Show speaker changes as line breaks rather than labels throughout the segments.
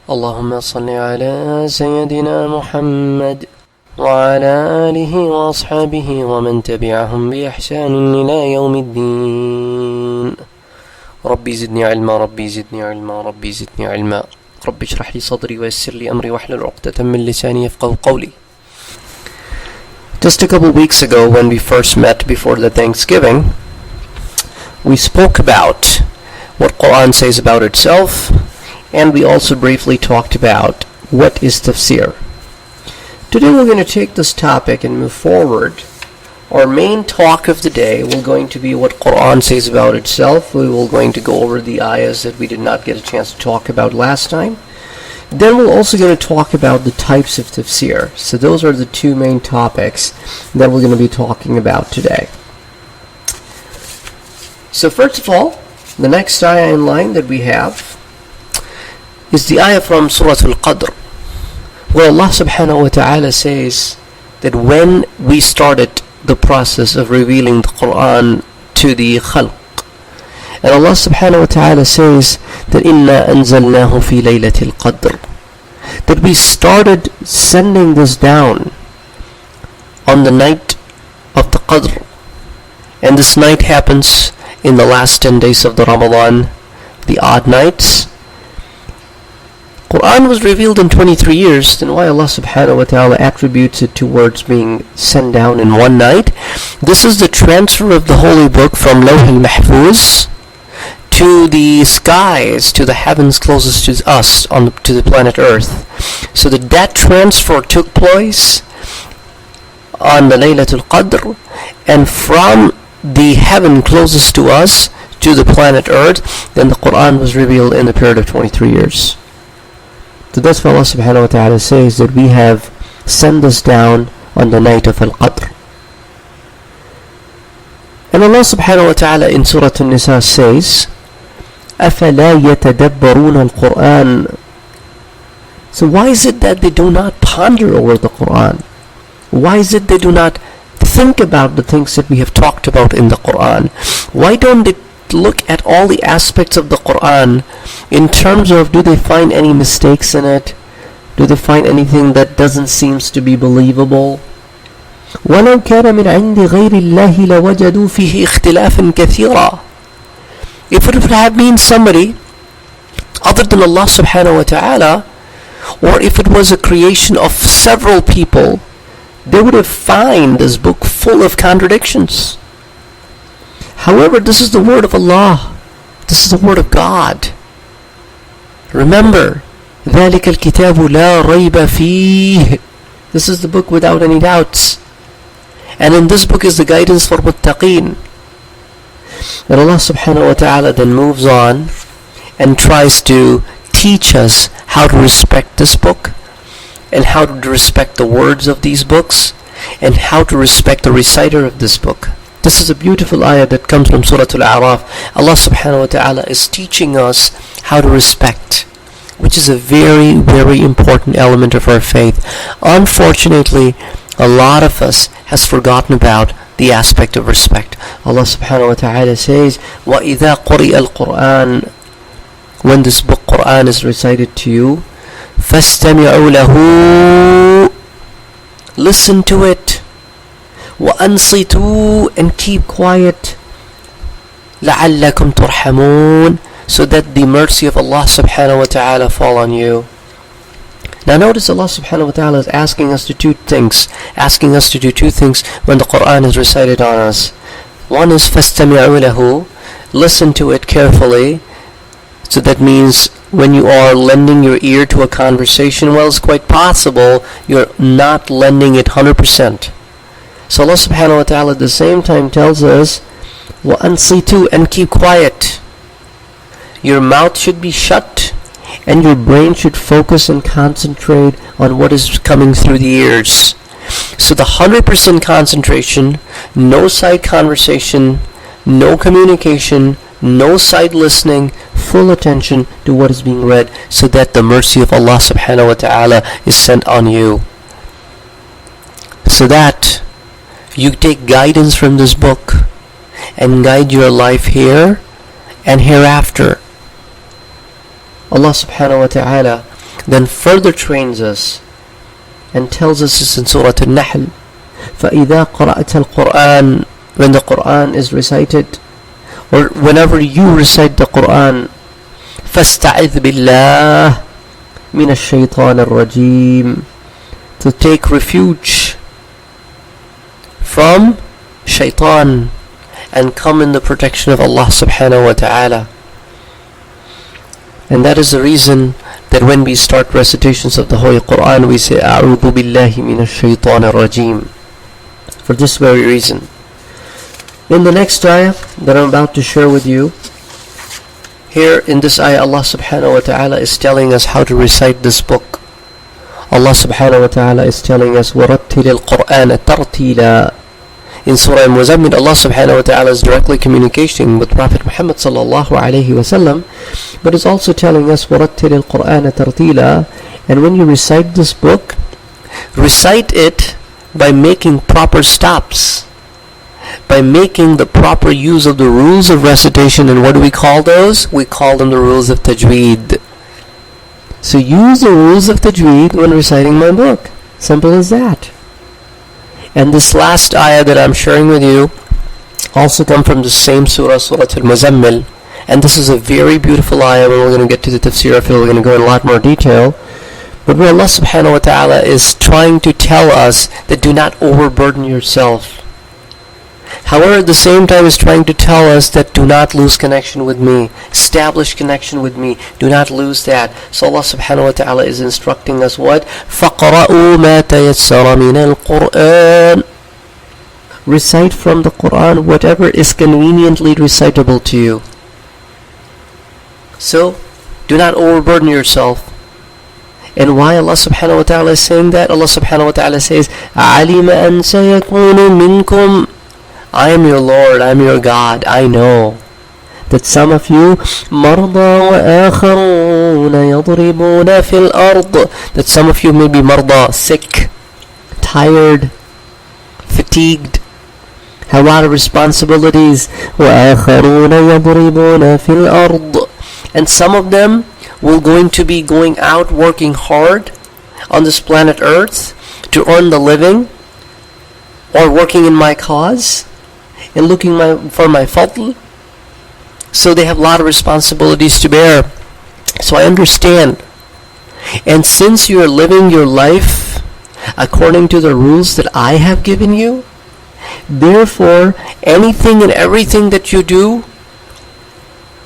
اللهم صل على سيدنا محمد وعلى آله وأصحابه ومن تبعهم بإحسان إلى يوم الدين. ربي زدني علما ربي زدني علما ربي زدني علما ربي اشرح لي صدري ويسر لي أمري واحلل عقدة من لساني يفقهوا قولي. Just a couple weeks ago, when we first met before the Thanksgiving, we spoke about what Quran says about itself, and we also briefly talked about what is Tafseer. Today we're going to take this topic and move forward. Our main talk of the day will going to be what Quran says about itself. We will going to go over the ayahs that we did not get a chance to talk about last time. Then we're also going to talk about the types of tafsir. So those are the two main topics that we're going to be talking about today. So first of all, the next ayah in line that we have is the ayah from Surah Al-Qadr, where Allah subhanahu wa ta'ala says that when we started the process of revealing the Quran to the Khalq, and Allah subhanahu wa ta'ala says that إِنَّا أَنزَلْنَاهُ فِي لَيْلَةِ الْقَدْرِ, that we started sending this down on the night of the Qadr, and this night happens in the last 10 days of the Ramadan, the odd nights. Quran was revealed in 23 years, then why Allah subhanahu wa ta'ala attributes it towards being sent down in one night? This is the transfer of the holy book from Lawh al-Mahfuz to the skies, to the heavens closest to us, to the planet Earth. So that transfer took place on the Laylatul Qadr, and from the heaven closest to us to the planet Earth, then the Quran was revealed in the period of 23 years. So that's why Allah subhanahu wa ta'ala says that we have sent this down on the night of Al-Qadr. And Allah subhanahu wa ta'ala in Surah An-Nisa says, أَفَلَا يَتَدَبَّرُونَ الْقُرْآنَ. So why is it that they do not ponder over the Quran? Why is it they do not think about the things that we have talked about in the Quran? Why don't they look at all the aspects of the Quran in terms of, do they find any mistakes in it? Do they find anything that doesn't seem to be believable? وَلَوْ كَانَ مِنْ عِنْدِ غَيْرِ اللَّهِ لَوَجَدُوا فِيهِ اخْتِلَافًا كَثِيرًا. If it would have been somebody other than Allah subhanahu wa ta'ala, or if it was a creation of several people, they would have found this book full of contradictions. However, this is the word of Allah. This is the word of God. Remember, ذَلِكَ الْكِتَابُ لَا رَيْبَ فِيهِ. This is the book without any doubts. And in this book is the guidance for muttaqeen. And Allah subhanahu wa ta'ala then moves on and tries to teach us how to respect this book, and how to respect the words of these books, and how to respect the reciter of this book. This is a beautiful ayah that comes from Surah Al-A'raf. Allah subhanahu wa ta'ala is teaching us how to respect, which is a very, very important element of our faith. Unfortunately, a lot of us has forgotten about the aspect of respect. Allah subhanahu wa ta'ala says, وَإِذَا قُرِئَ الْقُرْآنِ, when this book Quran is recited to you, فَاسْتَمِعُوا لَهُ, listen to it, وَأَنصِتُوا, and keep quiet, لَعَلَّكُمْ تُرْحَمُونَ, so that the mercy of Allah subhanahu wa ta'ala fall on you. Now notice Allah subhanahu wa ta'ala is asking us to do two things when the Quran is recited on us. One is فَاسْتَمِعُوا لَهُ, listen to it carefully. So that means when you are lending your ear to a conversation, well, it's quite possible you're not lending it 100%. So Allah subhanahu wa ta'ala at the same time tells us, وَأَنصِتُوا, and keep quiet. Your mouth should be shut, and your brain should focus and concentrate on what is coming through the ears. So the 100% concentration, no side conversation, no communication, no side listening, full attention to what is being read, so that the mercy of Allah subhanahu wa ta'ala is sent on you, so that you take guidance from this book and guide your life here and hereafter. Allah subhanahu wa ta'ala then further trains us and tells us this in Surah Al-Nahl. فَإِذَا قَرَأْتَ الْقُرْآنِ, when the Qur'an is recited, or whenever you recite the Qur'an, فَاسْتَعِذْ بِاللَّهِ مِنَ الشَّيْطَانِ الرَّجِيمِ, to take refuge from shaitan and come in the protection of Allah subhanahu wa ta'ala. And that is the reason that when we start recitations of the Holy Quran, we say أعوذ بالله من الشيطان الرجيم, for this very reason. In the next ayah that I'm about to share with you, here in this ayah, Allah subhanahu wa ta'ala is telling us how to recite this book. Allah subhanahu wa ta'ala is telling us وَرَتِّلِ الْقُرْآنَ تَرْتِيلًا. In Surah Al-Muzammil, Allah subhanahu wa ta'ala is directly communicating with Prophet Muhammad sallallahu alayhi wa sallam, but is also telling us وَرَتِّلِ الْقُرْآنَ تَرْتِيلًا. And when you recite this book, recite it by making proper stops, by making the proper use of the rules of recitation. And what do we call those? We call them the rules of tajweed. So use the rules of tajweed when reciting my book. Simple as that. And this last ayah that I'm sharing with you also come from the same surah, Surah Al-Muzammil. And this is a very beautiful ayah. When we're going to get to the tafsir, I feel we're going to go in a lot more detail. But where Allah subhanahu wa ta'ala is trying to tell us that do not overburden yourself. However, at the same time is trying to tell us that do not lose connection with me. Establish connection with me. Do not lose that. So Allah subhanahu wa ta'ala is instructing us what? فَقْرَأُوا مَا تَيَسَّرَ مِنَ الْقُرْآنِ. Recite from the Qur'an whatever is conveniently recitable to you. So, do not overburden yourself. And why Allah subhanahu wa ta'ala is saying that? Allah subhanahu wa ta'ala says, عَلِمَ أَن سَيَكُونُ مِنْكُمْ. I am your Lord, I am your God. I know that some of you مرضى وآخرون يضربون في الأرض, that some of you may be مرضى, sick, tired, fatigued, have a lot of responsibilities. وآخرون يضربون في الأرض, and some of them will going to be going out working hard on this planet Earth to earn the living, or working in my cause and looking for my fadl. So they have a lot of responsibilities to bear. So I understand. And since you are living your life according to the rules that I have given you, therefore anything and everything that you do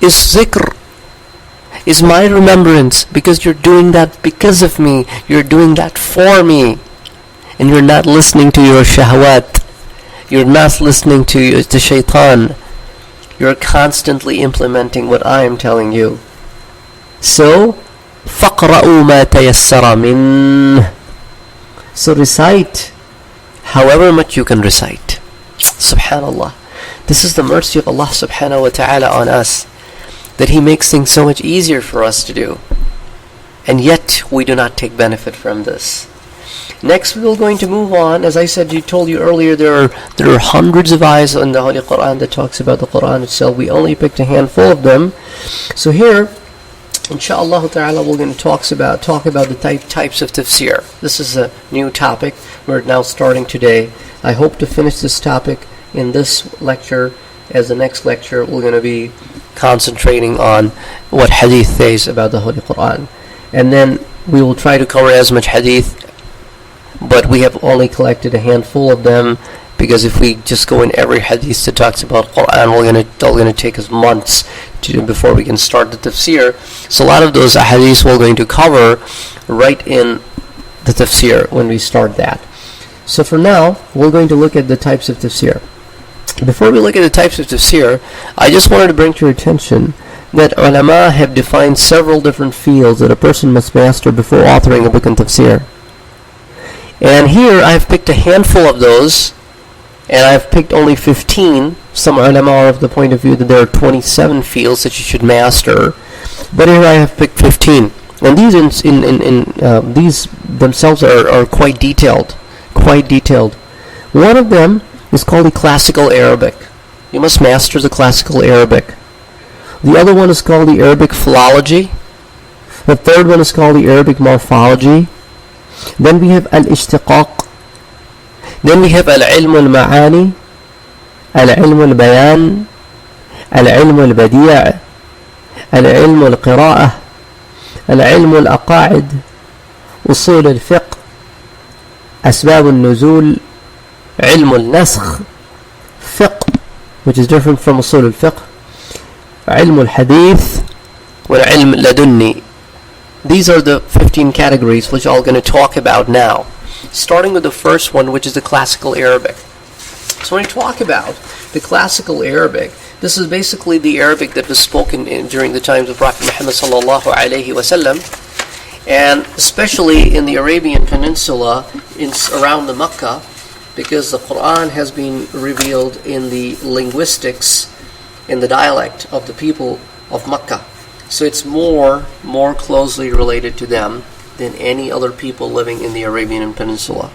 is zikr, is my remembrance, because you're doing that because of me. You're doing that for me. And you're not listening to your shahwat. You're not listening to the shaitan. You're constantly implementing what I am telling you. So, فَقْرَأُوا مَا تَيَسَّرَ مِنْهِ. So recite however much you can recite. Subhanallah. This is the mercy of Allah subhanahu wa ta'ala on us, that He makes things so much easier for us to do. And yet, we do not take benefit from this. Next, we are going to move on. As I told you earlier, there are hundreds of ayahs in the Holy Quran that talks about the Quran itself. We only picked a handful of them. So here, inshallah ta'ala, we're going to talk about the types of tafsir. This is a new topic we're now starting today. I hope to finish this topic in this lecture. As the next lecture, we're going to be concentrating on what hadith says about the Holy Quran. And then we will try to cover as much hadith, but we have only collected a handful of them, because if we just go in every hadith that talks about Quran, we're going to take us months before we can start the tafsir. So a lot of those hadiths we're going to cover right in the tafsir when we start that. So for now, we're going to look at the types of tafsir. Before we look at the types of tafsir, I just wanted to bring to your attention that ulama have defined several different fields that a person must master before authoring a book in tafsir. And here I've picked a handful of those, and I've picked only 15. Some ulama are of the point of view that there are 27 fields that you should master, but here I have picked 15. And these these themselves are quite detailed. One of them is called the classical Arabic. You must master the classical Arabic. The other one is called the Arabic Philology. The third one is called the Arabic Morphology. Then we have al-ishtiqaq. Then we have al-ilm al-ma'ani, al-ilm al-bayan, al-ilm al-badi', al-ilm al-qira'ah, al-ilm al-aqa'id, usul al-fiqh, asbab al-nuzul, ilm al-nasakh, fiqh, which is different from usul al-fiqh, ilm al-hadith, wal-ilm ladunni. These are the 15 categories which I'm going to talk about now. Starting with the first one, which is the classical Arabic. So when we talk about the classical Arabic, this is basically the Arabic that was spoken during the times of Prophet Muhammad sallallahu alaihi wasallam, and especially in the Arabian Peninsula, around the Mecca, because the Quran has been revealed in the linguistics, in the dialect of the people of Mecca. So it's more closely related to them than any other people living in the Arabian Peninsula.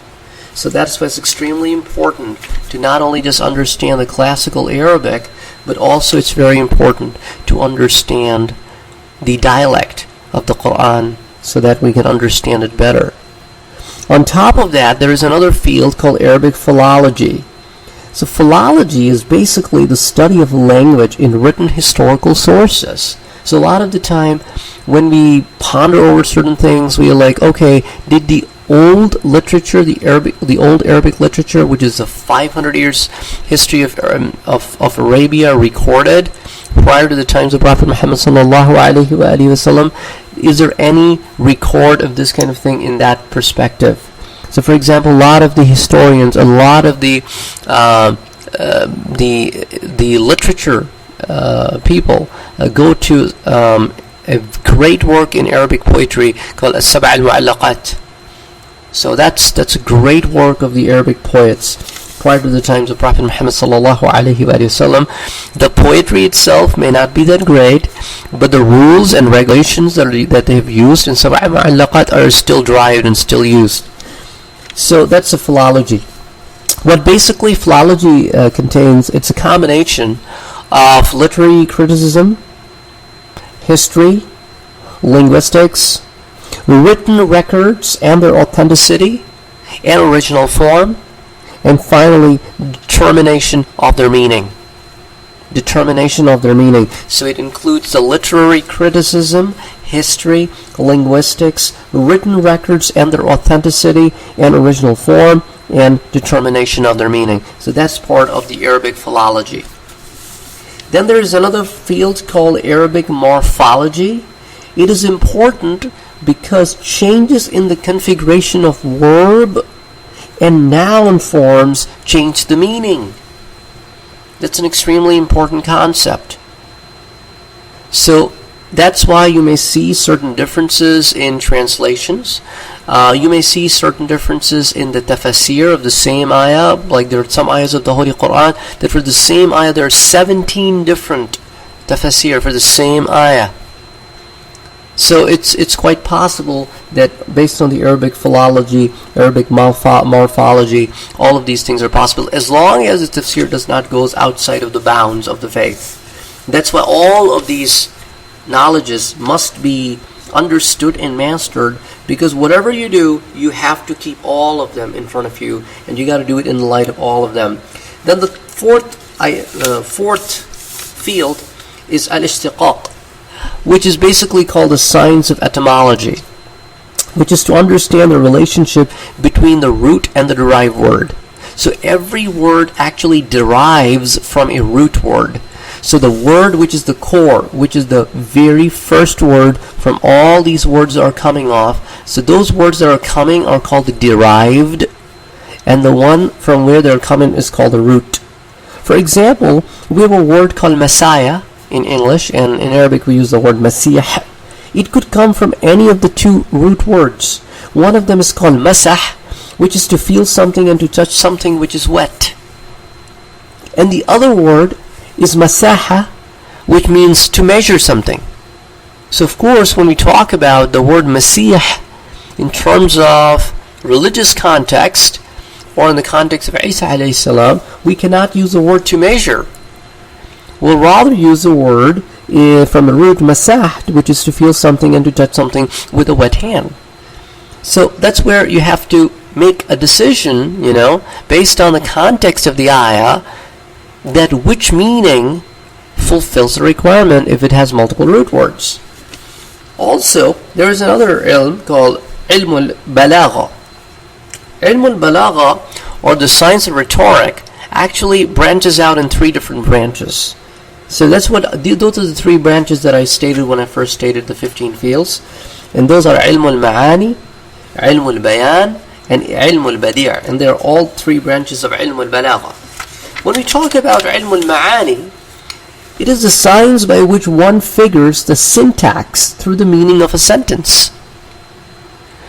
So that's why it's extremely important to not only just understand the classical Arabic, but also it's very important to understand the dialect of the Quran so that we can understand it better. On top of that, there is another field called Arabic Philology. So philology is basically the study of language in written historical sources. So a lot of the time, when we ponder over certain things, we are like, okay, did the old literature, the old Arabic literature, which is a 500 years history of Arabia, recorded prior to the times of Prophet Muhammad sallallahu alaihi wasallam, is there any record of this kind of thing in that perspective? So, for example, a lot of the historians, a lot of the literature people go to a great work in Arabic poetry called As-Sab' al-Mu'allaqat. So that's a great work of the Arabic poets prior to the times of Prophet Muhammad sallallahu alaihi wasallam. The poetry itself may not be that great, but the rules and regulations that they have used in Sab' al-Mu'allaqat are still derived and still used. So that's a philology. What basically philology contains, it's a combination of literary criticism, history, linguistics, written records and their authenticity and original form, and finally determination of their meaning. So it includes the literary criticism, history, linguistics, written records and their authenticity and original form, and determination of their meaning. So that's part of the Arabic philology. Then there is another field called Arabic Morphology. It is important because changes in the configuration of verb and noun forms change the meaning. That's an extremely important concept. So that's why you may see certain differences in translations. You may see certain differences in the Tafseer of the same ayah. Like there are some ayahs of the Holy Quran that for the same ayah there are 17 different Tafseer for the same ayah. So it's quite possible that based on the Arabic philology, Arabic morphology, all of these things are possible as long as the tafsir does not go outside of the bounds of the faith. That's why all of these knowledges must be understood and mastered, because whatever you do, you have to keep all of them in front of you, and you got to do it in the light of all of them. Then the fourth field is al-ishtiqaq, which is basically called the Signs of Etymology, which is to understand the relationship between the root and the derived word. So every word actually derives from a root word. So the word which is the core, which is the very first word from all these words that are coming off, so those words that are coming are called the derived, and the one from where they're coming is called the root. For example, we have a word called Messiah in English, and in Arabic we use the word Masih. It could come from any of the two root words. One of them is called Masah, which is to feel something and to touch something which is wet. And the other word is Masaha, which means to measure something. So of course when we talk about the word Masih in terms of religious context, or in the context of Isa alayhi salam, we cannot use the word to measure. We'll rather use the word from the root masah, which is to feel something and to touch something with a wet hand. So that's where you have to make a decision, based on the context of the ayah, that which meaning fulfills the requirement if it has multiple root words. Also, there is another ilm called ilm al-balagha. Ilm al-balagha, or the science of rhetoric, actually branches out in 3 different branches. So those are the 3 branches that I stated when I first stated the 15 fields. And those are ilm al-ma'ani, ilm al-bayan, and ilm al-badi'. And they are all 3 branches of ilm al-balagha. When we talk about ilm al-ma'ani, it is the science by which one figures the syntax through the meaning of a sentence.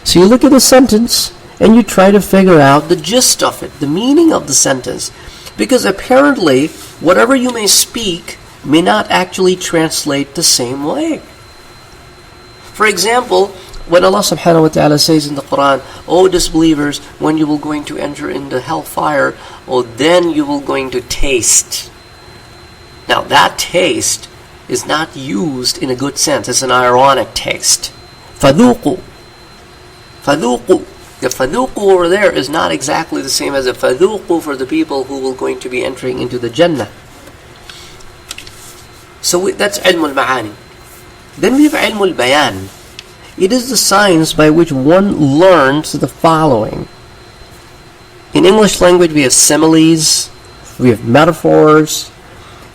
So you look at a sentence and you try to figure out the gist of it, the meaning of the sentence. Because apparently, whatever you may speak may not actually translate the same way. For example, when Allah subhanahu wa ta'ala says in the Quran, "O disbelievers, when you will going to enter into hellfire, then you will going to taste." Now that taste is not used in a good sense. It's an ironic taste. فَذُوقُوا. The فَذُوقُوا over there is not exactly the same as a فَذُوقُوا for the people who will going to be entering into the Jannah. So that's ilm al-ma'ani. Then we have ilm al-bayan. It is the science by which one learns the following. In English language we have similes, we have metaphors,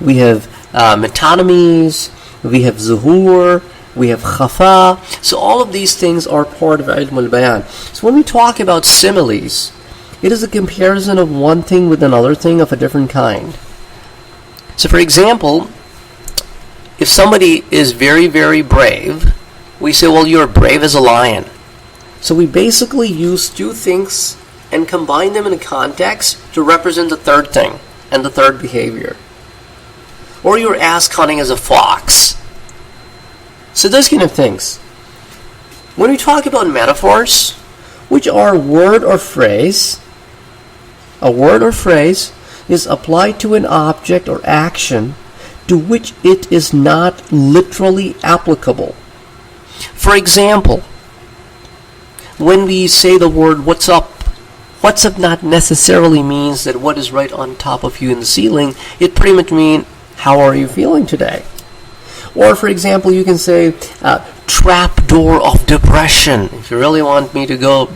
we have metonymies, we have zuhur, we have khafa. So all of these things are part of ilm al-bayan. So when we talk about similes, it is a comparison of one thing with another thing of a different kind. So for example, if somebody is very, very brave, we say, well, you're brave as a lion. So we basically use 2 things and combine them in a context to represent the third thing and the third behavior. Or you're ass cunning as a fox. So those kind of things. When we talk about metaphors, which are word or phrase, a word or phrase is applied to an object or action to which it is not literally applicable. For example, when we say the word "what's up," what's up not necessarily means that what is right on top of you in the ceiling. It pretty much means, how are you feeling today? Or for example, you can say trapdoor of depression. If you really want me to go,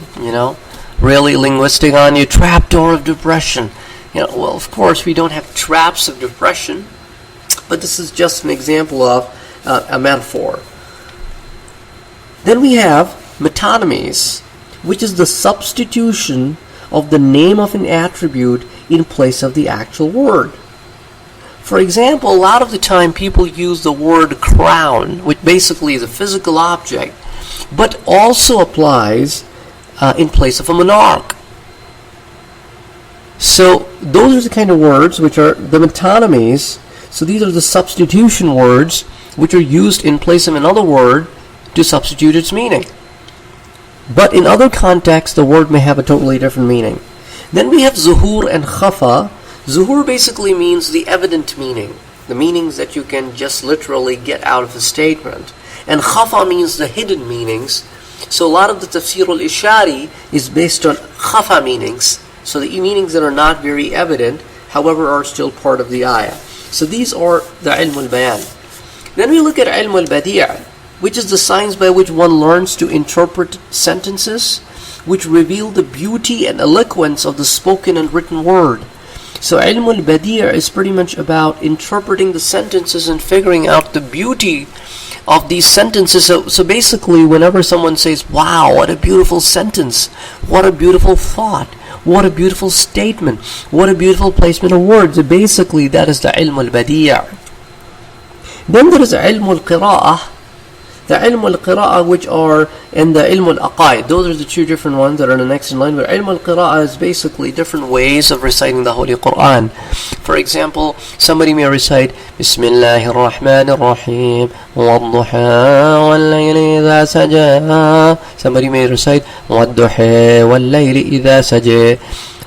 really linguistic on you, trapdoor of depression. Well, of course we don't have traps of depression, but this is just an example of a metaphor. Then we have metonymies, which is the substitution of the name of an attribute in place of the actual word. For example, a lot of the time people use the word crown, which basically is a physical object, but also applies in place of a monarch. So those are the kind of words which are the metonymies. So these are the substitution words which are used in place of another word to substitute its meaning. But in other contexts, the word may have a totally different meaning. Then we have zuhur and khafa. Zuhur basically means the evident meaning, the meanings that you can just literally get out of a statement. And khafa means the hidden meanings. So a lot of the tafsir al-ishari is based on khafa meanings. So the meanings that are not very evident, however, are still part of the ayah. So these are the ilm al-bayan. Then we look at ilm al-badi', which is the science by which one learns to interpret sentences which reveal the beauty and eloquence of the spoken and written word. So ilm al-badi' is pretty much about interpreting the sentences and figuring out the beauty of these sentences. So basically, whenever someone says, wow, what a beautiful sentence, what a beautiful thought, what a beautiful statement, what a beautiful placement of words, basically that is the ilm al-badi'. Then there is ilm al-qira'ah, the ilm al-qira'ah which are in the ilm al-aqaid. Those are the 2 different ones that are the next in line. But ilm al-qira'ah is basically different ways of reciting the Holy Quran. For example, somebody may recite Bismillahir Rahmanir Rahim Wad-duha wal-layli idha saja. Somebody may recite Wad-duha wal-layli idha saja.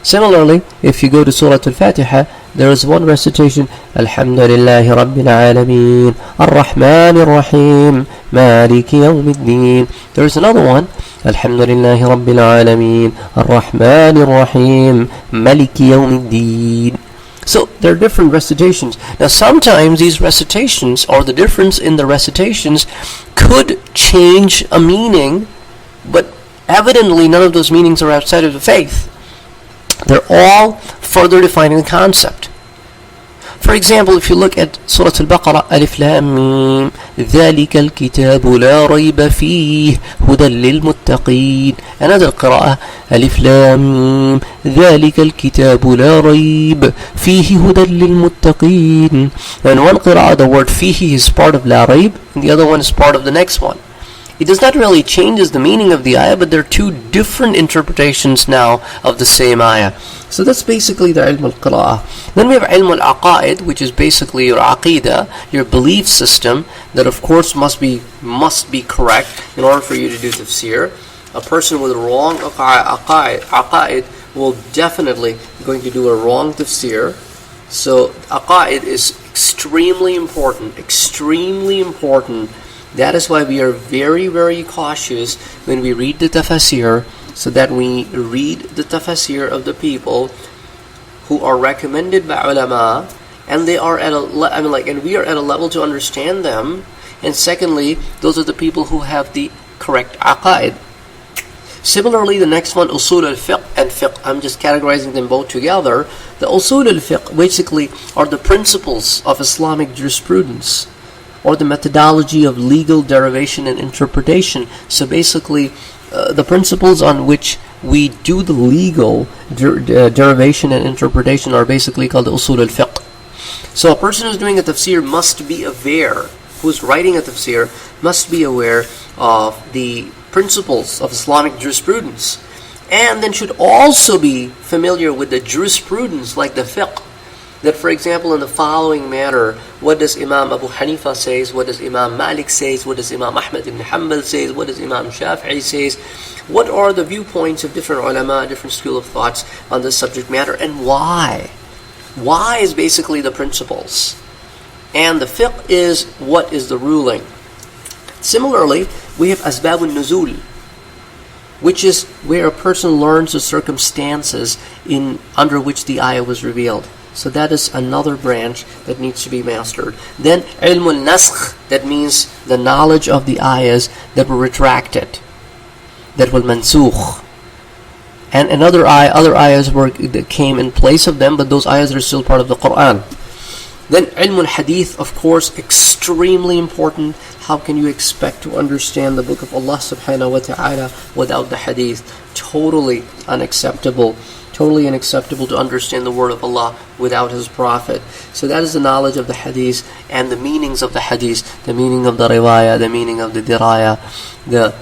Similarly, if you go to Surah Al-Fatiha, There is one recitation, Alhamdulillahi Rabbil Alameen, Ar-Rahman Ar-Rahim, Maliki Yawmiddin. There is another one, Alhamdulillahi Rabbil Alameen, Ar-Rahman Ar-Rahim, Maliki Yawmiddin. So there are different recitations. Now sometimes these recitations, or the difference in the recitations, could change a meaning, but evidently none of those meanings are outside of the faith. They're all further defining the concept. For example, if you look at Surah Al-Baqarah, Alif Lam Mim, ذَلِكَ الْكِتَابُ لَا رَيْبَ فِيهِ هُدًى لِلْمُتَّقِينَ. Another qira'ah, Alif Lam Mim, ذَلِكَ الْكِتَابُ لَا رَيْبَ فِيهِ هُدًى لِلْمُتَّقِينَ. And one qira'ah, the word fihi is part of La Rayb, and the other one is part of the next one. It does not really change the meaning of the ayah, but there are two different interpretations now of the same ayah. So that's basically the ilm al-qira'ah. Then we have ilm al-aqa'id, which is basically your aqidah, your belief system, that of course must be correct in order for you to do tafsir. A person with wrong aqa'id will definitely going to do a wrong tafsir. So aqa'id is extremely important, extremely important. That is why we are very, very cautious when we read the tafsir, so that we read the tafsir of the people who are recommended by ulama, and they are at and we are at a level to understand them. And secondly, those are the people who have the correct aqaid. Similarly, the next one, usul al-fiqh and fiqh. I'm just categorizing them both together. The usul al-fiqh basically are the principles of Islamic jurisprudence, or the methodology of legal derivation and interpretation. So basically, the principles on which we do the legal derivation and interpretation are basically called the usul al-fiqh. So a person who's doing a tafsir must be aware, who's writing a tafsir, must be aware of the principles of Islamic jurisprudence, and then should also be familiar with the jurisprudence, like the fiqh. That, for example, in the following manner, what does Imam Abu Hanifa says, what does Imam Malik says, what does Imam Ahmad ibn Hanbal says, what does Imam Shafi'i says, what are the viewpoints of different ulama, different school of thoughts on this subject matter, and why? Why is basically the principles. And the fiqh is what is the ruling. Similarly, we have Asbab al-Nuzul, which is where a person learns the circumstances under which the ayah was revealed. So that is another branch that needs to be mastered. Then ilm al-nasakh, that means the knowledge of the ayahs that were retracted, that were mansukh. And other ayahs that came in place of them, but those ayahs are still part of the Quran. Then ilm al-hadith, of course, extremely important. How can you expect to understand the book of Allah subhanahu wa ta'ala without the hadith? Totally unacceptable. Totally unacceptable to understand the word of Allah without His Prophet. So that is the knowledge of the hadith and the meanings of the hadith, the meaning of the riwayah, the meaning of the diraya, the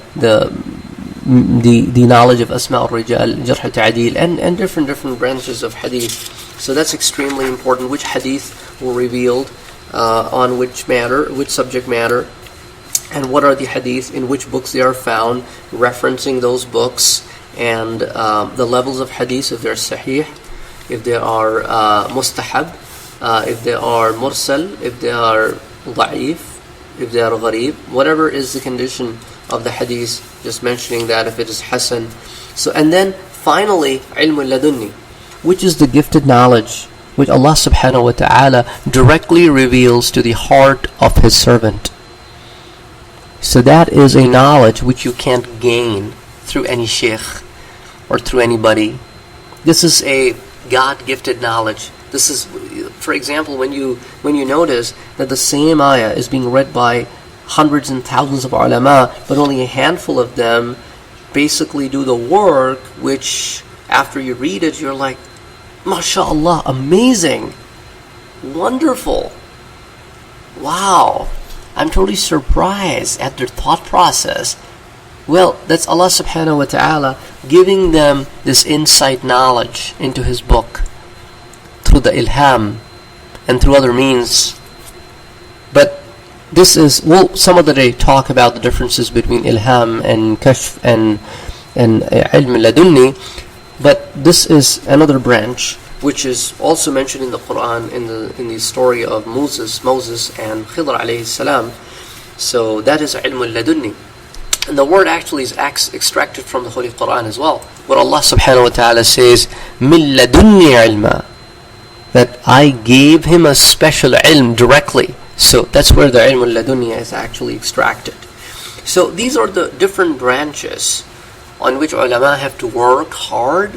knowledge of asma al-rijal, jarh ta'dil, and different branches of hadith. So that's extremely important. Which hadith were revealed on which matter, which subject matter, and what are the hadith, in which books they are found, referencing those books, and the levels of hadith, if they're sahih, if they are mustahab, if they are mursal, if they are da'if, if they are gharib, whatever is the condition of the hadith, just mentioning that, if it is hasan. So, and then finally, ilm al-ladunni, which is the gifted knowledge which Allah subhanahu wa ta'ala directly reveals to the heart of His servant. So that is a knowledge which you can't gain through any sheikh or through anybody. This is a God-gifted knowledge. This is, for example, when you notice that the same ayah is being read by hundreds and thousands of ulama, but only a handful of them basically do the work, which after you read it, you're like, MashaAllah, amazing, wonderful, wow, I'm totally surprised at their thought process. Well, that's Allah subhanahu wa ta'ala giving them this insight knowledge into His book through the ilham and through other means. But this is, we'll some other day talk about the differences between ilham and kashf and ilm ladunni, but this is another branch which is also mentioned in the Quran in the story of Moses and Khidr alayhi salam. So that is ilm al-ladunni. And the word actually is extracted from the Holy Quran as well, where Allah subhanahu wa ta'ala says, min ladunni ilma, that I gave him a special ilm directly. So that's where the ilm al-ladunni is actually extracted. So these are the different branches on which ulama have to work hard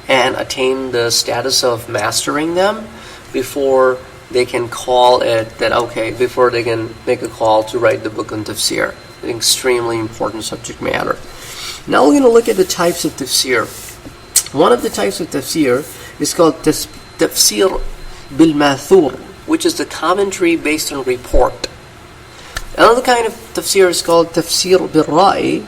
and attain the status of mastering them before they can call it that, okay, before they can make a call to write the book on tafsir. An extremely important subject matter. Now we're going to look at the types of tafsir. One of the types of tafsir is called tafsir bil-mathur, which is the commentary based on report. Another kind of tafsir is called tafsir bil-ra'i,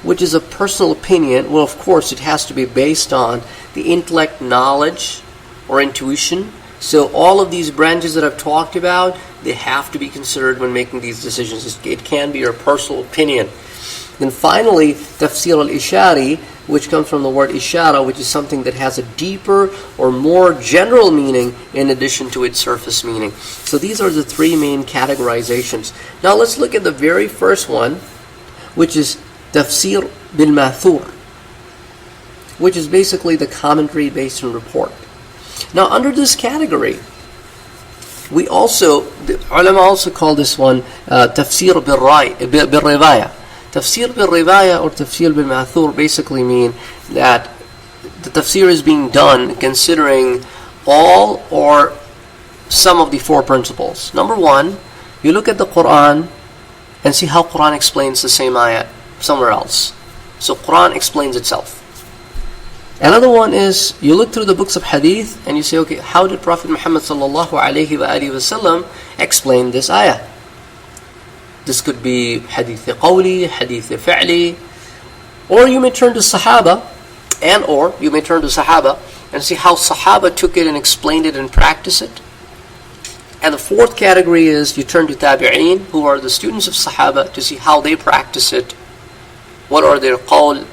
which is a personal opinion. Well, of course, it has to be based on the intellect, knowledge, or intuition. So all of these branches that I've talked about, they have to be considered when making these decisions. It can be your personal opinion. Then finally, tafsir al-ishari, which comes from the word ishara, which is something that has a deeper or more general meaning in addition to its surface meaning. So these are the three main categorizations. Now let's look at the very first one, which is tafsir bil-mathur, which is basically the commentary based on report. Now under this category, the ulama also call this one tafsir bil-rivaya. Tafsir bil-rivaya or tafsir bil-mathur basically mean that the tafsir is being done considering all or some of the four principles. Number one, you look at the Quran and see how Quran explains the same ayat somewhere else. So Quran explains itself. Another one is you look through the books of hadith and you say, okay, how did Prophet Muhammad sallallahu alayhi wa alihi wasallam explain this ayah? This could be hadith qawli, hadith fi'li, or you may turn to Sahaba, and see how Sahaba took it and explained it and practiced it. And the fourth category is you turn to Tabi'een, who are the students of Sahaba, to see how they practice it. What are their qawl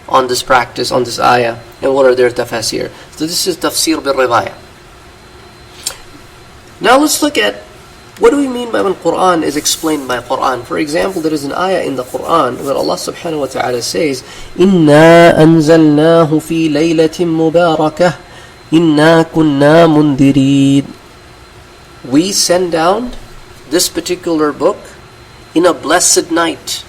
on this practice, on this ayah, and what are their tafasir. So this is tafsir bil-rivaya. Now let's look at what do we mean by when Quran is explained by Quran. For example, there is an ayah in the Quran where Allah subhanahu wa ta'ala says, إِنَّا أَنزَلْنَاهُ فِي لَيْلَةٍ مُبَارَكَةٍ إِنَّا كُنَّا مُنذِرِينَ. We send down this particular book in a blessed night.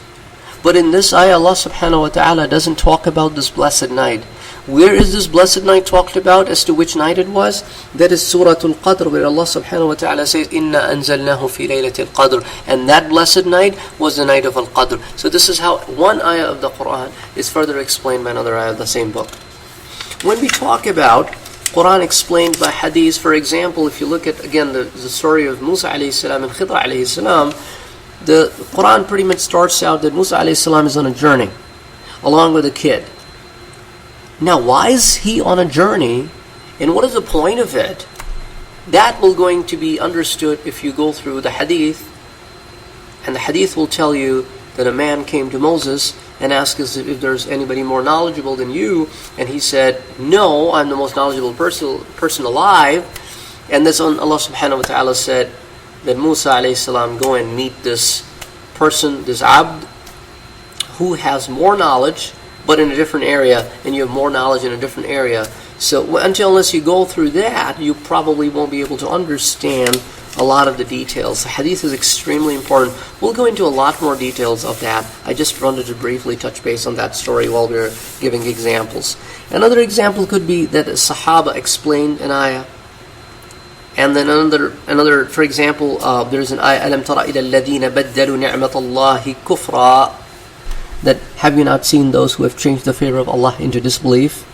But in this ayah, Allah subhanahu wa ta'ala doesn't talk about this blessed night. Where is this blessed night talked about, as to which night it was? That is Surah Al-Qadr, where Allah subhanahu wa ta'ala says, إِنَّا أَنزَلْنَاهُ فِي لَيْلَةِ الْقَدْرِ. And that blessed night was the night of Al-Qadr. So this is how one ayah of the Quran is further explained by another ayah of the same book. When we talk about Quran explained by hadith, for example, if you look at, again, the story of Musa alayhi salam and Khidr alayhi salam, the Quran pretty much starts out that Musa alayhi salam is on a journey along with a kid. Now, why is he on a journey, and what is the point of it? That will going to be understood if you go through the hadith, and the hadith will tell you that a man came to Moses and asked us if there's anybody more knowledgeable than you, and he said, no, I'm the most knowledgeable person alive. And that's when Allah subhanahu wa ta'ala said that Musa alayhi salam, go and meet this person, this abd, who has more knowledge but in a different area, and you have more knowledge in a different area. So unless you go through that, you probably won't be able to understand a lot of the details. The hadith is extremely important. We'll go into a lot more details of that. I just wanted to briefly touch base on that story while we're giving examples. Another example could be that a Sahaba explained an ayah. And then another, for example, there's an ayah, أَلَمْ تَرَ إِلَى الَّذِينَ بَدَّلُوا نِعْمَةَ اللَّهِ كُفْرًا. That have you not seen those who have changed the favor of Allah into disbelief?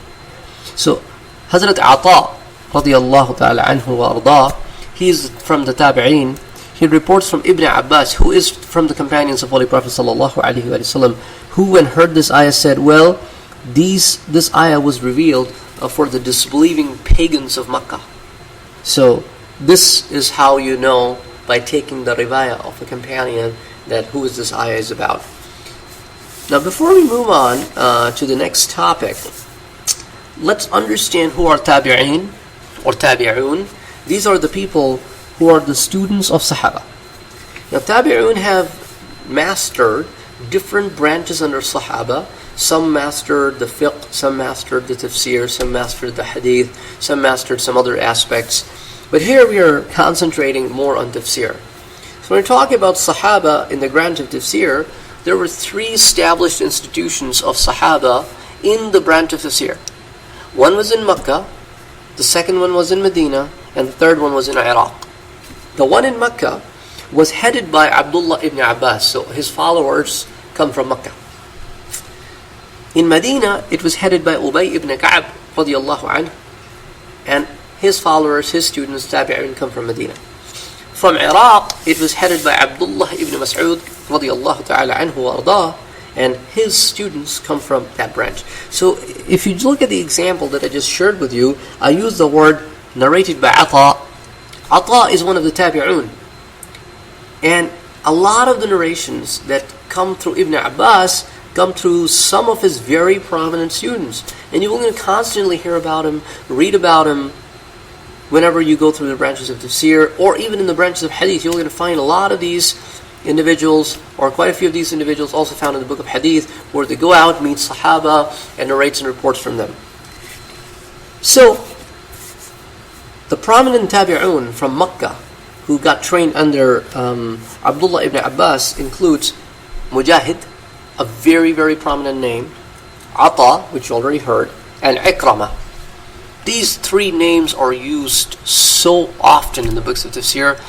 So Hazrat Ata radiyallahu ta'ala anhu wa arda, he is from the Tabi'een. He reports from Ibn Abbas, who is from the companions of Holy Prophet sallallahu alaihi wasallam, who when heard this ayah said, well, this ayah was revealed for the disbelieving pagans of Makkah. So this is how you know, by taking the riwayah of a companion, that who is this ayah is about. Now before we move on to the next topic, let's understand who are Tabi'een or tabi'un. These are the people who are the students of Sahaba. Now, tabi'un have mastered different branches under Sahaba. Some mastered the fiqh, some mastered the tafsir, some mastered the hadith, some mastered some other aspects. But here we are concentrating more on tafsir. So when we're talking about Sahaba in the branch of tafsir, there were 3 established institutions of Sahaba in the branch of tafsir. One was in Mecca, the second one was in Medina, and the third one was in Iraq. The one in Mecca was headed by Abdullah ibn Abbas, so his followers come from Mecca. In Medina, it was headed by Ubay ibn Ka'b radiyallahu anhu, and his followers, his students, tabi'in, come from Medina. From Iraq, it was headed by Abdullah ibn Mas'ud radiyallahu ta'ala anhu wa ardah, and his students come from that branch. So if you look at the example that I just shared with you, I use the word narrated by Ata. Ata is one of the tabi'un. And a lot of the narrations that come through Ibn Abbas come through some of his very prominent students. And you're going to constantly hear about him, read about him, whenever you go through the branches of tafsir, or even in the branches of hadith. You're going to find a lot of these individuals, or quite a few of these individuals also found in the book of hadith, where they go out, meet Sahaba, and narrates and reports from them. So, the prominent tabi'un from Makkah, who got trained under Abdullah ibn Abbas, includes Mujahid, a very, very prominent name, Ata, which you already heard, and Ikramah. These 3 names are used so often in the books of tafsir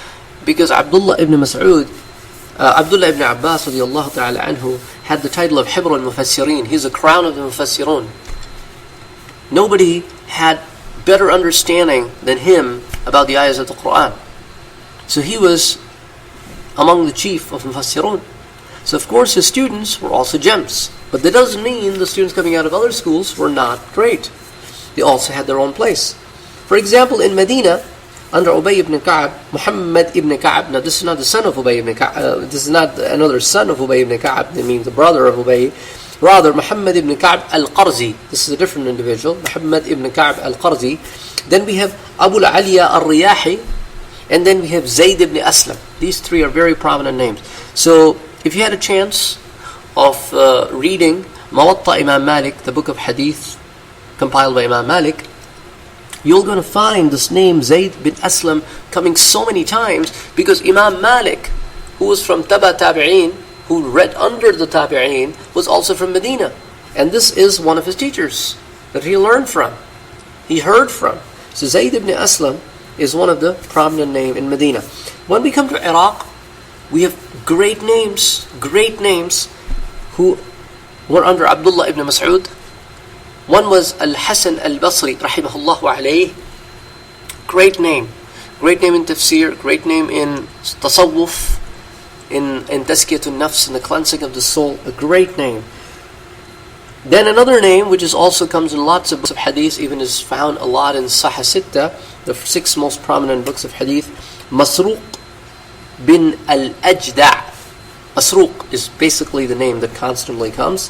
because Abdullah ibn Abbas radiyallahu ta'ala anhu had the title of Hibr al-Mufassirin. He's the crown of the Mufassirun. Nobody had better understanding than him about the ayahs of the Quran. So he was among the chief of Mufassirun. So of course his students were also gems. But that doesn't mean the students coming out of other schools were not great. They also had their own place. For example, in Medina, under Ubay ibn Ka'b, Muhammad ibn Ka'b, now this is not the son of Ubay ibn Ka'b, this is not another son of Ubay ibn Ka'b, it means the brother of Ubay. Rather, Muhammad ibn Ka'b al-Qarzi. This is a different individual, Muhammad ibn Ka'b al-Qarzi. Then we have Abu al-Aliya al-Riyahi, and then we have Zayd ibn Aslam. These 3 are very prominent names. So, if you had a chance of reading Muwatta Imam Malik, the book of hadith compiled by Imam Malik, you're going to find this name Zayd bin Aslam coming so many times because Imam Malik, who was from Taba Tabi'in, who read under the Tabi'in, was also from Medina. And this is one of his teachers that he learned from, he heard from. So Zayd ibn Aslam is one of the prominent names in Medina. When we come to Iraq, we have great names who were under Abdullah ibn Mas'ud. One was Al-Hasan al-Basri, rahimahullah alayh. Great name in tafsir, great name in tasawwuf, in tazkiyatun nafs, in the cleansing of the soul, a great name. Then another name, which is also comes in lots of books of hadith, even is found a lot in Sahih Sitta, the 6 most prominent books of hadith, Masruq bin al-Ajda'. Masruq is basically the name that constantly comes.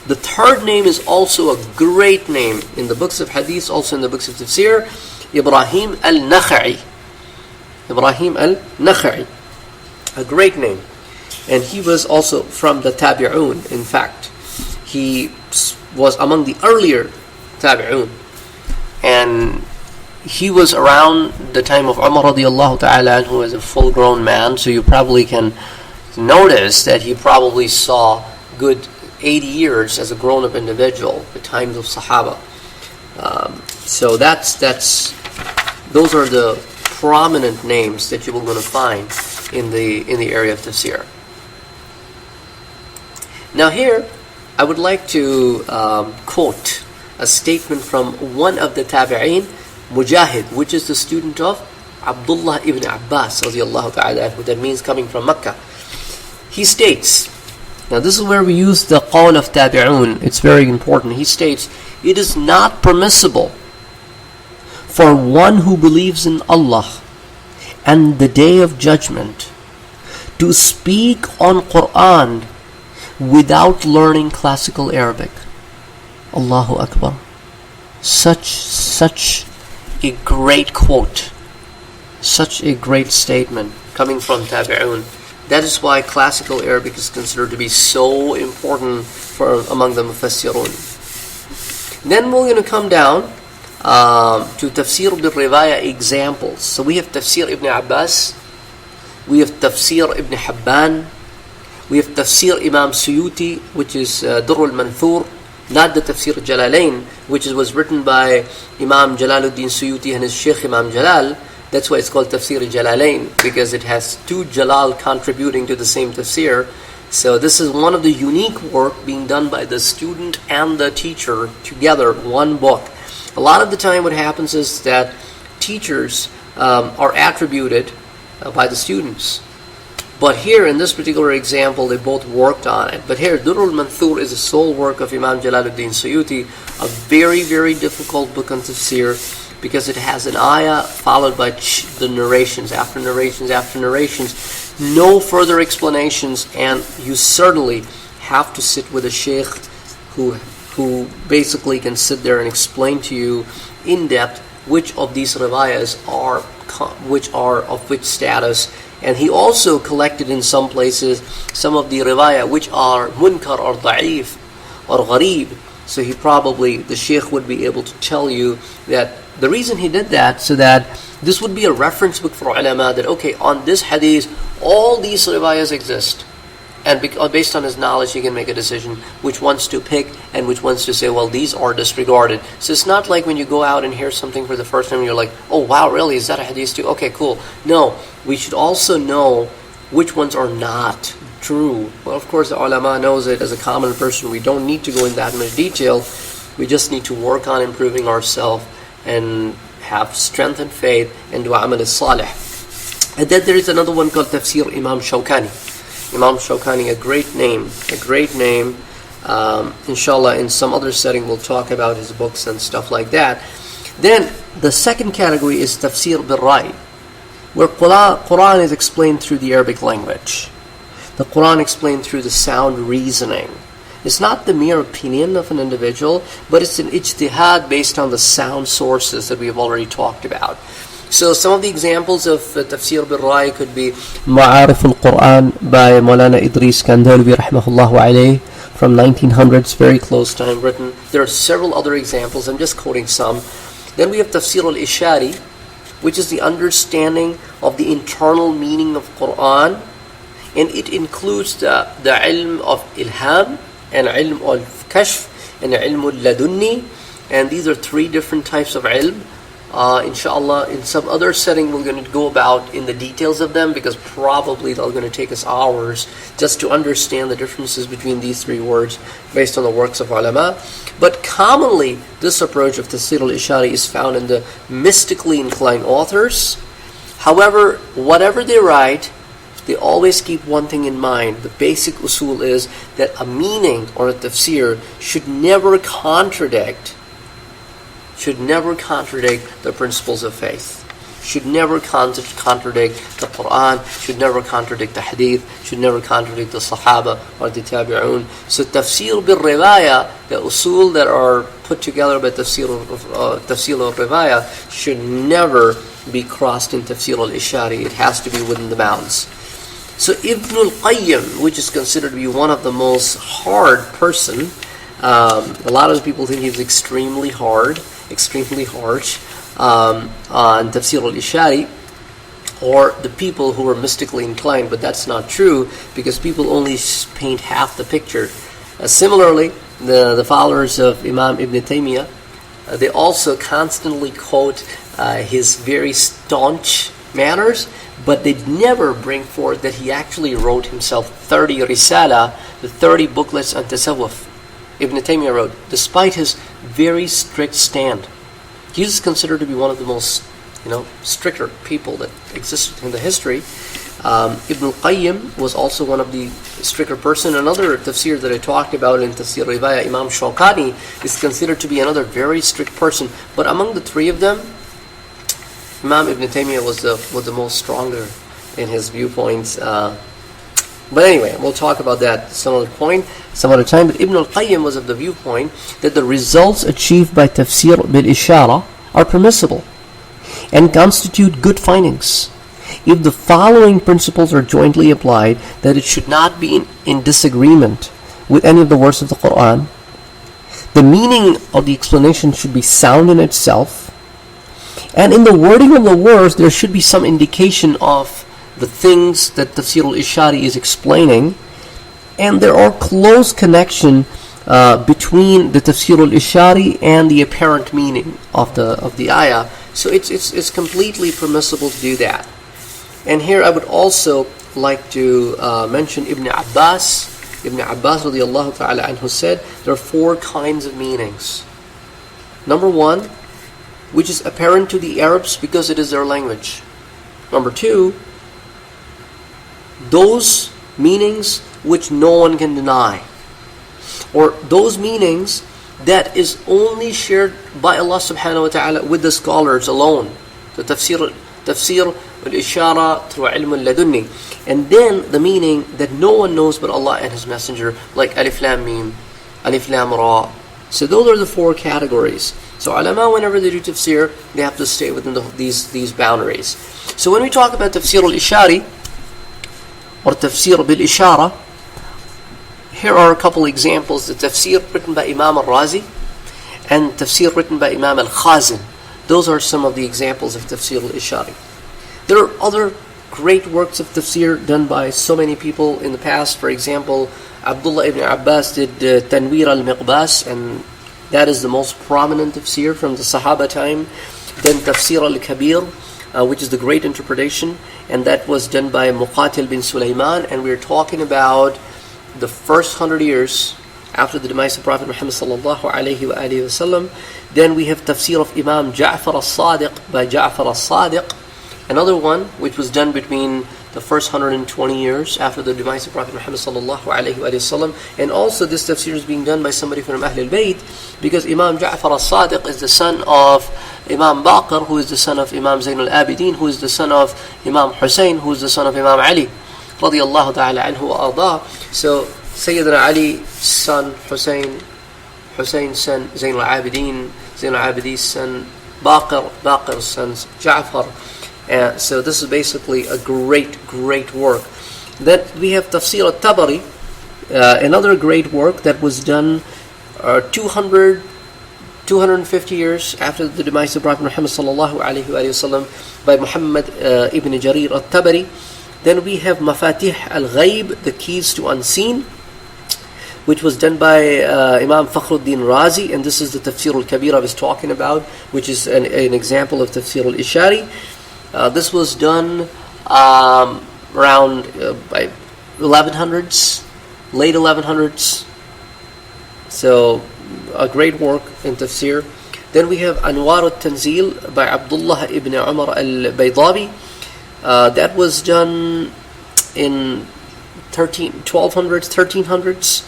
The third name is also a great name in the books of hadith, also in the books of tafsir, Ibrahim al-Nakha'i. Ibrahim al-Nakha'i, a great name. And he was also from the Tabi'un, in fact. He was among the earlier Tabi'un. And he was around the time of Umar radiyallahu ta'ala, who was a full-grown man, so you probably can notice that he probably saw good 80 years as a grown-up individual, the times of Sahaba. So those are the prominent names that you will going to find in the area of tafsir. Now here, I would like to quote a statement from one of the tabi'in, Mujahid, which is the student of Abdullah ibn Abbas radiyallahu ta'ala, that means coming from Mecca. He states, now this is where we use the qawl of tabi'un, it's very important. He states, it is not permissible for one who believes in Allah and the Day of Judgment to speak on Quran without learning classical Arabic. Allahu Akbar. Such a great quote, such a great statement coming from Tabi'un. That is why classical Arabic is considered to be so important for among the Mufassirun. Then we're going to come down to Tafsir bil-Riwaya examples. So we have Tafsir Ibn Abbas, we have Tafsir Ibn Habban, we have Tafsir Imam Suyuti, which is Durr al-Manthur, not the Tafsir Jalalain, which was written by Imam Jalaluddin Suyuti and his Sheikh Imam Jalal. That's why it's called Tafsir Jalalain, because it has two Jalal contributing to the same Tafsir. So this is one of the unique work being done by the student and the teacher together, one book. A lot of the time what happens is that teachers are attributed by the students. But here in this particular example, they both worked on it. But here, Durr al-Manthur is the sole work of Imam Jalaluddin Suyuti, a very, very difficult book on Tafsir, because it has an ayah followed by the narrations, after narrations, after narrations, no further explanations, and you certainly have to sit with a sheikh who basically can sit there and explain to you in depth which of these riwayas are of which status. And he also collected in some places some of the riwayah which are munkar or da'if or gharib. So the sheikh would be able to tell you that the reason he did that, so that this would be a reference book for ulama, that okay, on this hadith, all these riwayas exist. And based on his knowledge, he can make a decision which ones to pick and which ones to say, well, these are disregarded. So it's not like when you go out and hear something for the first time, you're like, oh, wow, really? Is that a hadith too? Okay, cool. No, we should also know which ones are not true. Well, of course, the ulama knows it. As a common person, we don't need to go in that much detail. We just need to work on improving ourselves and have strength and faith and do amal as-salih. And then there is another one called Tafsir Imam Shawkani. Imam Shawkani, a great name. Inshallah, in some other setting, we'll talk about his books and stuff like that. Then, the second category is Tafsir bil-Rai, where Quran is explained through the Arabic language. The Quran explained through the sound reasoning. It's not the mere opinion of an individual, but it's an ijtihad based on the sound sources that we have already talked about. So some of the examples of Tafsir bil-Rai could be Ma'arif al-Quran by Maulana Idris Kandalwi rahmahullahu alayh from 1900s, very close time written. There are several other examples, I'm just quoting some. Then we have Tafsir al-Ishari, which is the understanding of the internal meaning of Quran, and it includes the ilm of ilham, and ilm al-kashf, and ilm al-ladunni, and these are three different types of ilm. Inshallah, in some other setting we're going to go about in the details of them, because probably they're going to take us hours just to understand the differences between these three words based on the works of ulama. But commonly, this approach of Tafsir al-Ishari is found in the mystically inclined authors. However, whatever they write, they always keep one thing in mind. The basic usul is that a meaning or a tafsir should never contradict the principles of faith. Should never contradict the Quran, should never contradict the Hadith, should never contradict the Sahaba or the Tabi'un. So Tafsir bil-Riwaya, the usul that are put together by Tafsir al-Riwaya, should never be crossed in Tafsir al-Ishari. It has to be within the bounds. So Ibn al-Qayyim, which is considered to be one of the most hard person, a lot of people think he's extremely harsh on Tafsir al-Ishari, or the people who are mystically inclined, but that's not true, because people only paint half the picture. Similarly, the followers of Imam Ibn Taymiyyah, they also constantly quote his very staunch manners, but they never bring forth that he actually wrote himself 30 risala, the 30 booklets on tasawwuf. Ibn Taymiyyah wrote, despite his very strict stand. He is considered to be one of the most, stricter people that existed in the history. Ibn al-Qayyim was also one of the stricter person. Another tafsir that I talked about in Tafsir Rivaya, Imam Shawkani, is considered to be another very strict person. But among the three of them, Imam Ibn Taymiyyah was the most stronger in his viewpoints. But anyway, we'll talk about that some other time. But Ibn al-Qayyim was of the viewpoint that the results achieved by Tafsir bil-Ishara are permissible. and constitute good findings. If the following principles are jointly applied, that it should not be in disagreement with any of the words of the Quran, the meaning of the explanation should be sound in itself, and in the wording of the words there should be some indication of the things that Tafsir al-Ishari is explaining, and there are close connection between the Tafsir al-Ishari and the apparent meaning of the ayah. So it's completely permissible to do that. And here I would also like to mention Ibn Abbas. Ibn Abbas radiallahu ta'ala anhu said there are 4 kinds of meanings. Number 1, which is apparent to the Arabs because it is their language. Number 2, those meanings which no one can deny, or those meanings that is only shared by Allah subhanahu wa ta'ala with the scholars alone. The tafsir al-ishara through ilm al-ladunni. And then the meaning that no one knows but Allah and His Messenger, like alif lam mim, alif lam ra. So those are the 4 categories. So ulama, whenever they do tafsir, they have to stay within these boundaries. So when we talk about tafsir al-ishari or tafsir bil-ishara, here are a couple examples. The tafsir written by Imam al-Razi and tafsir written by Imam al-Khazin. Those are some of the examples of tafsir al-ishari. There are other great works of tafsir done by so many people in the past. For example, Abdullah ibn Abbas did Tanwir al-Miqbas, and that is the most prominent tafsir from the Sahaba time. Then Tafsir al-Kabir, which is the great interpretation, and that was done by Muqatil bin Sulaiman, and we're talking about the first 100 years after the demise of Prophet Muhammad sallallahu alayhi wa alihi wasallam. Then we have Tafsir of Imam Ja'far al-Sadiq by Ja'far al-Sadiq, another one which was done between the first 120 years after the demise of Prophet Muhammad sallallahu alayhi wa sallam. And also this tafsir is being done by somebody from Ahl al-Bayt, because Imam Ja'far al-Sadiq is the son of Imam Baqir, who is the son of Imam Zayn al-Abidin, who is the son of Imam Hussein, who is the son of Imam Ali radiyallahu ta'ala anhu wa arda. So Sayyidina Ali's son Hussein's son Zayn al-Abidin, Zayn al-Abidin's son Baqir's son Ja'far. So this is basically a great work. Then we have Tafsir al-Tabari, another great work that was done 250 years after the demise of Prophet Muhammad sallallahu alaihi wasallam by Muhammad ibn Jarir al-Tabari. Then we have Mafatih al-Ghaib, the keys to unseen, which was done by Imam Fakhruddin Razi, and this is the Tafsir al-Kabir I was talking about, which is an example of Tafsir al-Ishari. This was done around by 1100s, late 1100s. So a great work in tafsir. Then we have Anwar al-Tanzil by Abdullah ibn Umar al-Baydawi. That was done in 1200s, 1300s.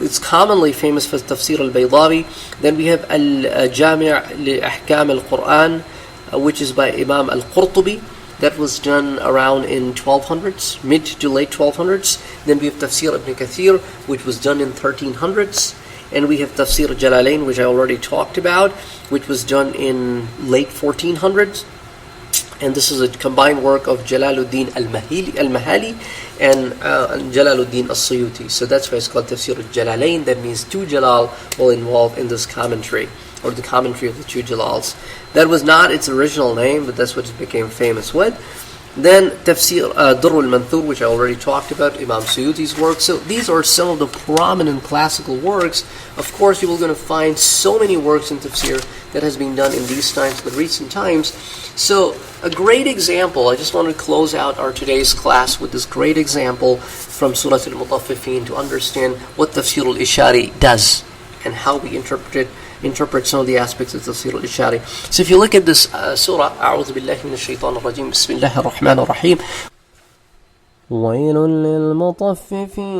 It's commonly famous for Tafsir al-Baydawi. Then we have Al-Jami' li Ahkam al-Quran, which is by Imam al-Qurtubi. That was done around in 1200s, mid to late 1200s. Then we have Tafsir ibn Kathir, which was done in 1300s. And we have Tafsir Jalalain, which I already talked about, which was done in late 1400s. And this is a combined work of Jalaluddin al-Mahali and Jalaluddin al-Suyuti. So that's why it's called Tafsir al-Jalalain. That means 2 Jalal will involve in this commentary, or the commentary of the 2 Jalals. That was not its original name, but that's what it became famous with. Then Tafsir Durr al-Manthur, which I already talked about, Imam Suyuti's work. So these are some of the prominent classical works. Of course, you are going to find so many works in Tafsir that has been done in these times, the recent times. So a great example, I just want to close out our today's class with this great example from Surah Al-Mutaffifin to understand what Tafsir al-Ishari does and how we interpret some of the aspects of Tafsir al-Ishari. So if you look at this surah, أعوذ بالله من الشيطان الرجيم بسم الله الرحمن الرحيم. ويل للمطففين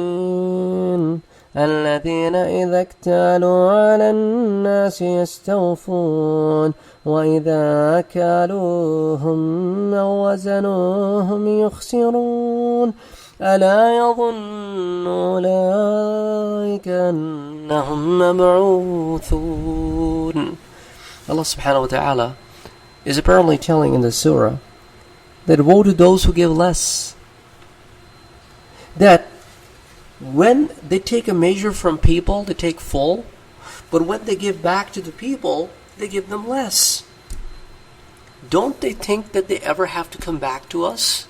الذين إذا اكتالوا على الناس يستوفون وإذا كالوهم أو وزنوهم يخسرون ألا يظن أولئك أنهم مبعوثون. Allah subhanahu wa ta'ala is apparently telling in the surah that woe to those who give less. That when they take a measure from people, they take full, but when they give back to the people, they give them less. Don't they think that they ever have to come back to us?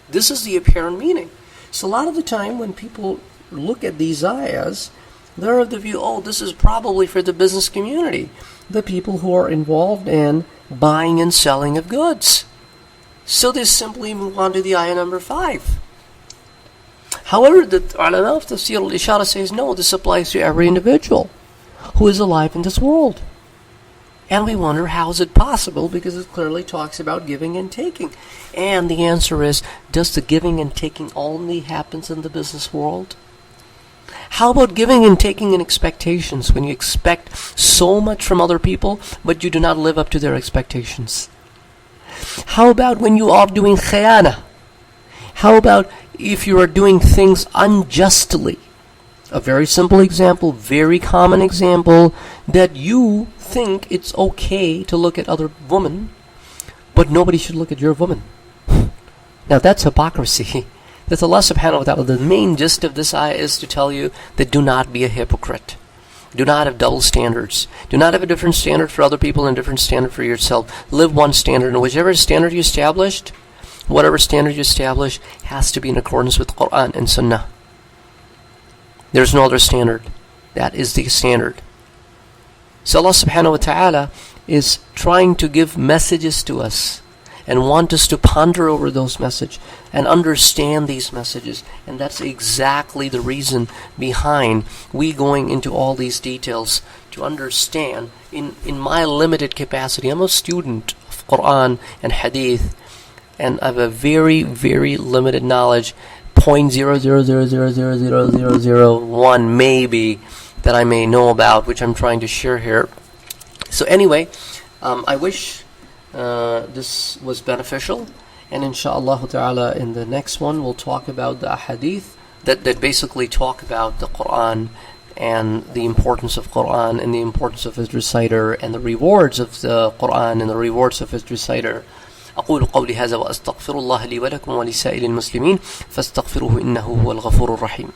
This is the apparent meaning. So a lot of the time when people look at these ayahs, they're of the view, oh, this is probably for the business community, the people who are involved in buying and selling of goods. So they simply move on to the ayah number 5. However, the ulama of Tafseer al-Ishara says, no, this applies to every individual who is alive in this world. And we wonder, how is it possible? Because it clearly talks about giving and taking. And the answer is, does the giving and taking only happens in the business world? How about giving and taking in expectations, when you expect so much from other people, but you do not live up to their expectations? How about when you are doing khayana? How about if you are doing things unjustly? A very simple example, very common example, that you think it's okay to look at other women, but nobody should look at your woman. Now that's hypocrisy. That's Allah subhanahu wa ta'ala. The main gist of this ayah is to tell you that do not be a hypocrite. Do not have double standards. Do not have a different standard for other people and a different standard for yourself. Live one standard, and whichever standard you established, whatever standard you establish, has to be in accordance with Quran and Sunnah. There's no other standard. That is the standard. So Allah subhanahu wa ta'ala is trying to give messages to us and want us to ponder over those messages and understand these messages. And that's exactly the reason behind we going into all these details, to understand in my limited capacity. I'm a student of Quran and Hadith, and I have a very, very limited knowledge, 0.000000001 maybe, that I may know about, which I'm trying to share here. So anyway, I wish this was beneficial, and inshallah ta'ala in the next one we'll talk about the ahadith that basically talk about the Quran and the importance of Quran and the importance of its reciter and the rewards of the Quran and the rewards of its reciter. أقول قولي هذا وأستغفر الله لي ولكم ولسائر المسلمين فاستغفروه إنه هو الغفور الرحيم.